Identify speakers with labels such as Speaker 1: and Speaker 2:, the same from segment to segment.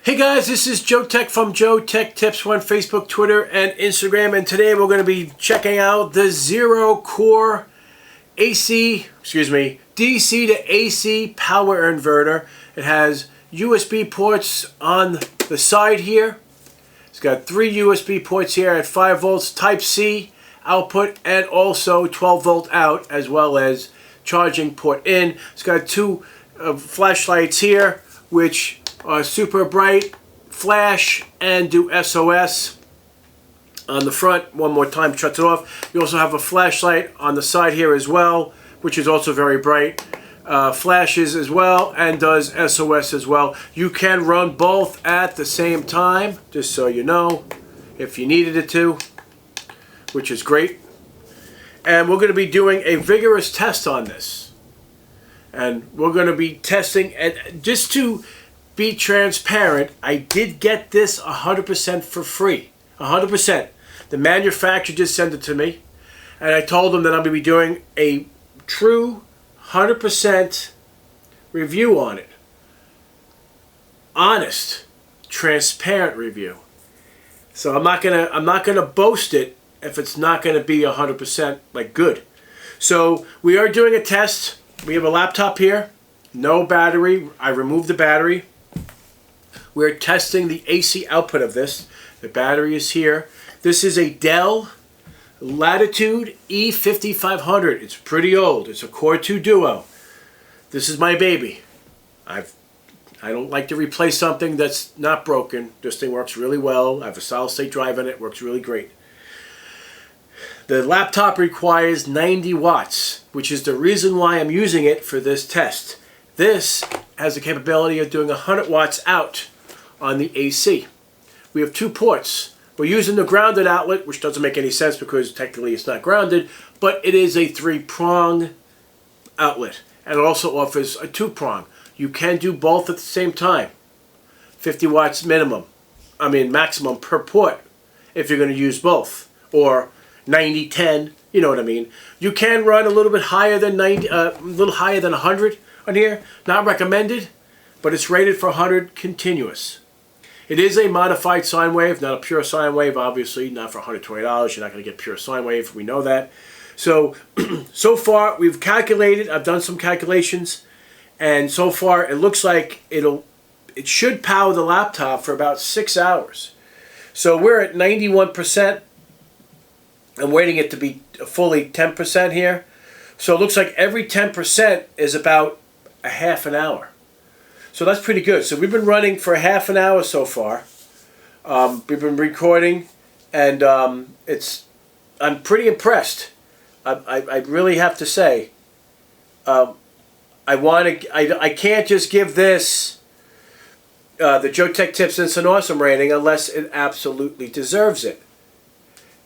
Speaker 1: Hey guys, this is Joeteck from JoeteckTips on Facebook, Twitter, and Instagram, and today we're going to be checking out the zero-core DC to AC power inverter. It has USB ports on the side here. It's got 3 USB ports here at 5 volts Type-C output and also 12 volt out, as well as charging port in. It's got 2 flashlights here, which super bright, flash, and do SOS on the front. One more time, shuts it off. You also have a flashlight on the side here as well, which is also very bright. Flashes as well, and does SOS as well. You can run both at the same time, just so you know, if you needed it to, which is great. And we're going to be doing a vigorous test on this. And we're going to be testing, and just to be transparent, I did get this 100% for free. 100%. The manufacturer just sent it to me, and I told them that I'm going to be doing a true 100% review on it. Honest, transparent review. So I'm not gonna boast it if it's not gonna be 100% like good. So we are doing a test. We have a laptop here, no battery. I removed the battery. We're testing the AC output of this. The battery is here. This is a Dell Latitude E5500. It's pretty old. It's a Core 2 Duo. This is my baby. I don't like to replace something that's not broken. This thing works really well. I have a solid state drive in it. Works really great. The laptop requires 90 watts, which is the reason why I'm using it for this test. This has the capability of doing 100 watts out on the AC. We have 2 ports. We're using the grounded outlet, which doesn't make any sense because technically it's not grounded, but it is a 3-prong outlet, and it also offers a 2-prong. You can do both at the same time. 50 watts maximum per port if you're going to use both, or 90-10, you know what I mean. You can run a little bit higher than 90, a little higher than 100 on here. Not recommended, but it's rated for 100 continuous. It is a modified sine wave, not a pure sine wave, obviously. Not for $120. You're not going to get pure sine wave. We know that. So, so far, we've calculated. I've done some calculations. And so far, it looks like it should power the laptop for about 6 hours. So we're at 91%. I'm waiting it to be fully 10% here. So it looks like every 10% is about a half an hour. So that's pretty good. So we've been running for half an hour so far. We've been recording, and I'm pretty impressed. I really have to say. I can't just give this the JoeteckTips Instant Awesome rating unless it absolutely deserves it.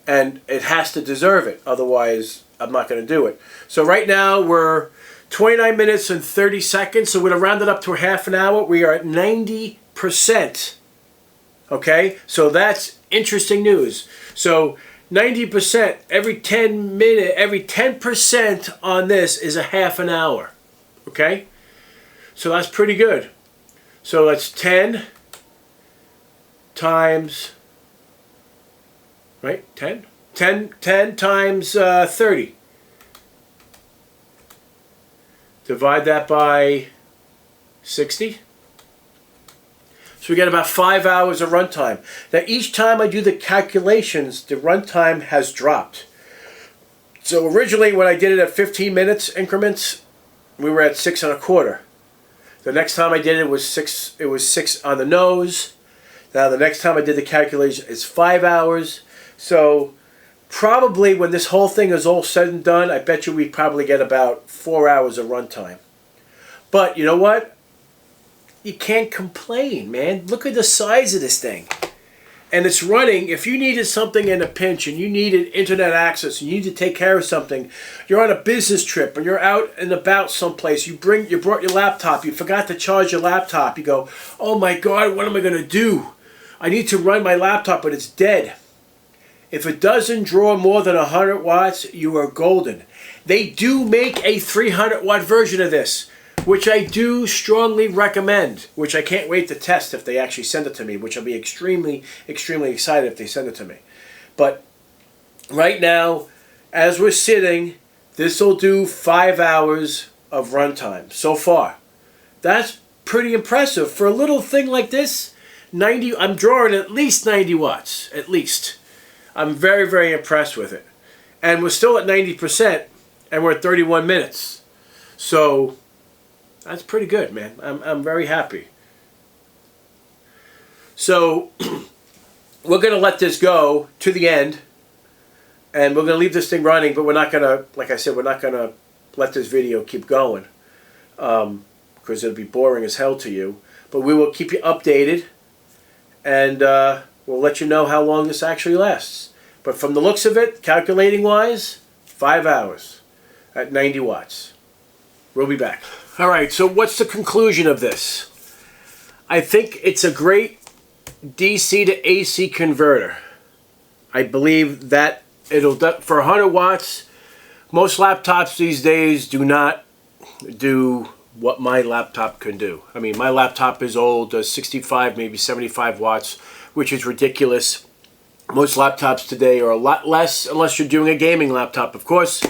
Speaker 1: And it has to deserve it. Otherwise, I'm not going to do it. So right now we're 29 minutes and 30 seconds, so we're going to round it up to a half an hour. We are at 90%. Okay? So that's interesting news. So 90%, every 10% on this is a half an hour. Okay? So that's pretty good. So that's 10 times, right? 10 times 30. Divide that by 60. So we get about 5 hours of runtime. Now each time I do the calculations, the runtime has dropped. So originally when I did it at 15 minutes increments, we were at 6 1/4. The next time I did it was 6. It was 6 on the nose. Now the next time I did the calculation is 5 hours. So probably when this whole thing is all said and done, I bet you we probably get about 4 hours of runtime. But you know what? You can't complain, man. Look at the size of this thing. And it's running. If you needed something in a pinch and you needed internet access and you need to take care of something, you're on a business trip or you're out and about someplace, you brought your laptop, you forgot to charge your laptop, you go, oh my God, what am I going to do? I need to run my laptop, but it's dead. If it doesn't draw more than 100 watts, you are golden. They do make a 300 watt version of this, which I do strongly recommend, which I can't wait to test if they actually send it to me, which I'll be extremely, extremely excited if they send it to me. But right now, as we're sitting, this will do 5 hours of runtime so far. That's pretty impressive. For a little thing like this, I'm drawing at least 90 watts, at least. I'm very, very impressed with it. And we're still at 90%, and we're at 31 minutes. So that's pretty good, man. I'm very happy. So we're going to let this go to the end, and we're going to leave this thing running, but we're not going to, like I said, we're not going to let this video keep going because it'll be boring as hell to you. But we will keep you updated, and we'll let you know how long this actually lasts. But from the looks of it, calculating-wise, 5 hours at 90 watts. We'll be back. All right, so what's the conclusion of this? I think it's a great DC to AC converter. I believe that it'll, for 100 watts, most laptops these days do not do what my laptop can do. I mean, my laptop is old, does 65, maybe 75 watts, which is ridiculous. Most laptops today are a lot less, unless you're doing a gaming laptop, of course,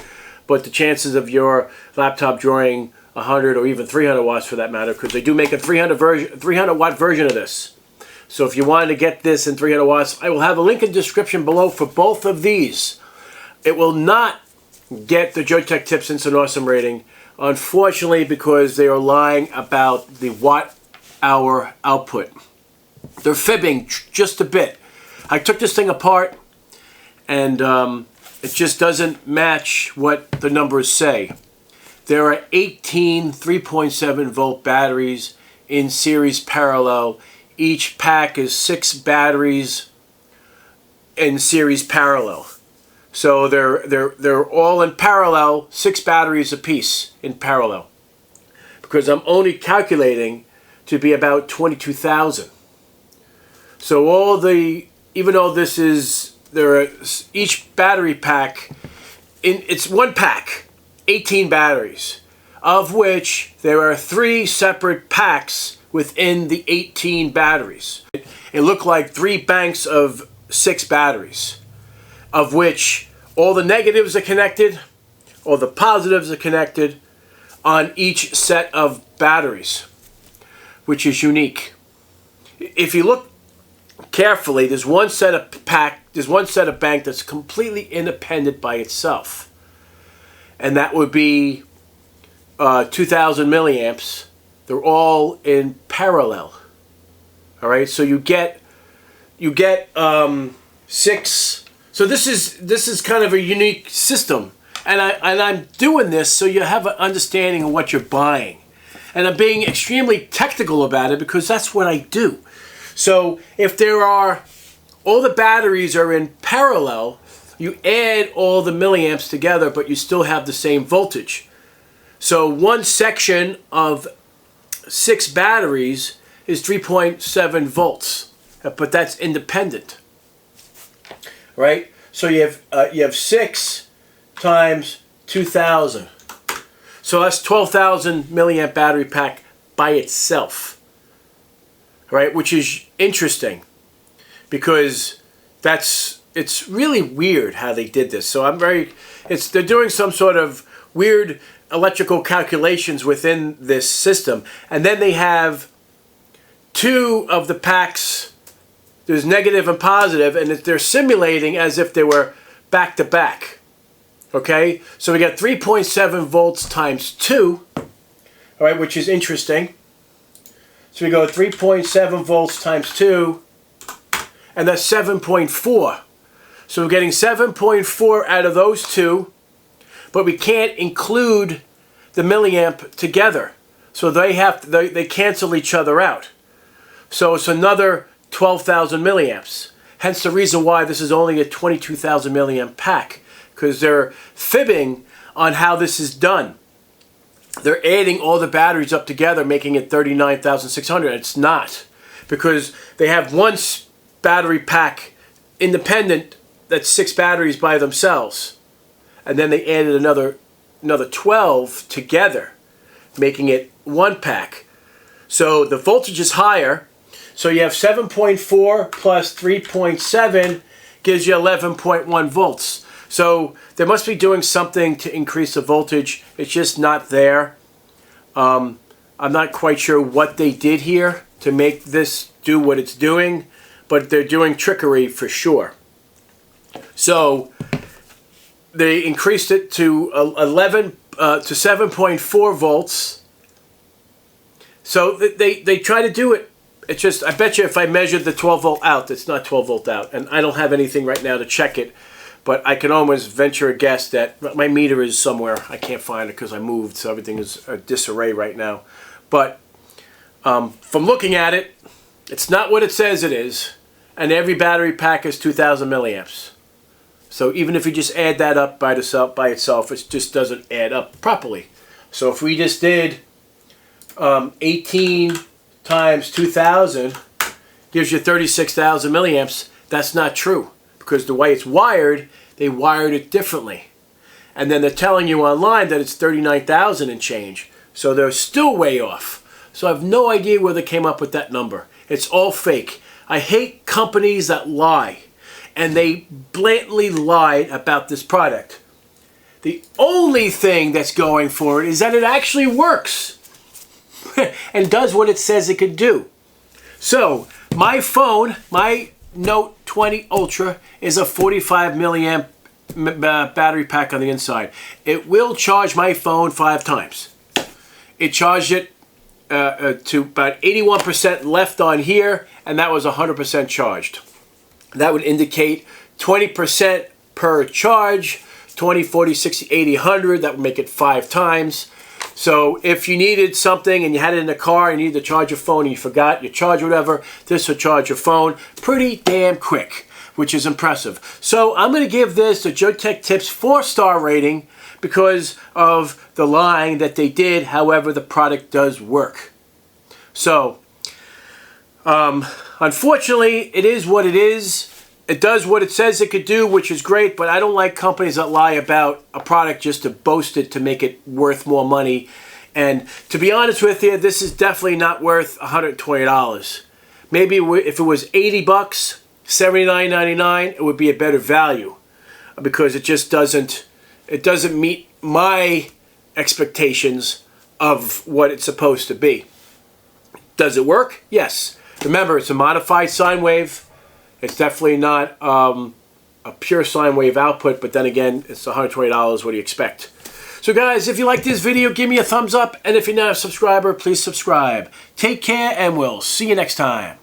Speaker 1: but the chances of your laptop drawing 100 or even 300 watts for that matter, because they do make a 300 watt version of this. So if you wanted to get this in 300 watts, I will have a link in the description below for both of these. It will not get the JoeteckTips Instant Awesome rating, unfortunately, because they are lying about the watt-hour output. They're fibbing just a bit. I took this thing apart, and it just doesn't match what the numbers say. There are 18 3.7 volt batteries in series parallel. Each pack is 6 batteries in series parallel. So they're all in parallel, 6 batteries apiece in parallel. Because I'm only calculating to be about 22,000. So even though this is, each battery pack, it's one pack, 18 batteries, of which there are 3 separate packs within the 18 batteries. It looked like 3 banks of 6 batteries, of which all the negatives are connected, all the positives are connected on each set of batteries, which is unique. If you look carefully, there's one set of bank that's completely independent by itself, and that would be 2,000 milliamps. They're all in parallel. All right, so you get 6. So this is kind of a unique system, and I'm doing this so you have an understanding of what you're buying, and I'm being extremely technical about it because that's what I do. So if all the batteries are in parallel, you add all the milliamps together, but you still have the same voltage. So one section of 6 batteries is 3.7 volts, but that's independent, right? So you have 6 times 2,000. So that's 12,000 milliamp battery pack by itself, right? Which is interesting because it's really weird how they did this. So they're doing some sort of weird electrical calculations within this system, and then they have 2 of the packs. There's negative and positive, and they're simulating as if they were back to back. Okay, so we got 3.7 volts times 2, all right, which is interesting. So we go 3.7 volts times 2, and that's 7.4. So we're getting 7.4 out of those 2, but we can't include the milliamp together. So they cancel each other out. So it's another 12,000 milliamps. Hence the reason why this is only a 22,000 milliamp pack, because they're fibbing on how this is done. They're adding all the batteries up together, making it 39,600. It's not, because they have one battery pack independent that's 6 batteries by themselves, and then they added another 12 together. making it 1 pack. So the voltage is higher. So you have 7.4 plus 3.7 gives you 11.1 volts. So they must be doing something to increase the voltage. It's just not there. I'm not quite sure what they did here to make this do what it's doing, but they're doing trickery for sure. So they increased it to 7.4 volts. So they try to do it. It's just, I bet you if I measured the 12 volt out, it's not 12 volt out. And I don't have anything right now to check it, but I can almost venture a guess that my meter is somewhere. I can't find it because I moved, so everything is a disarray right now. But from looking at it, it's not what it says it is. And every battery pack is 2,000 milliamps. So even if you just add that up by itself, it just doesn't add up properly. So if we just did 18 times 2,000 gives you 36,000 milliamps, that's not true. Because the way it's wired, they wired it differently. And then they're telling you online that it's 39,000 and change. So they're still way off. So I have no idea where they came up with that number. It's all fake. I hate companies that lie. And they blatantly lied about this product. The only thing that's going for it is that it actually works. And does what it says it could do. So my phone, my Note 20 Ultra, is a 45 milliamp battery pack on the inside. It will charge my phone 5 times. It charged it to about 81% left on here, and that was 100% charged. That would indicate 20% per charge, 20, 40, 60, 80, 100. That would make it 5 times. So if you needed something and you had it in the car and you needed to charge your phone and you forgot your charge, whatever, this will charge your phone pretty damn quick, which is impressive. So I'm going to give this the JoeteckTips 4-star rating because of the lying that they did. However, the product does work. So unfortunately, it is what it is. It does what it says it could do, which is great, but I don't like companies that lie about a product just to boast it to make it worth more money. And to be honest with you, this is definitely not worth $120. Maybe if it was 80 bucks, $79.99, it would be a better value because it just doesn't meet my expectations of what it's supposed to be. Does it work? Yes. Remember, it's a modified sine wave. It's definitely not a pure sine wave output, but then again, it's $120. What do you expect? So guys, if you like this video, give me a thumbs up, and if you're not a subscriber, please subscribe. Take care, and we'll see you next time.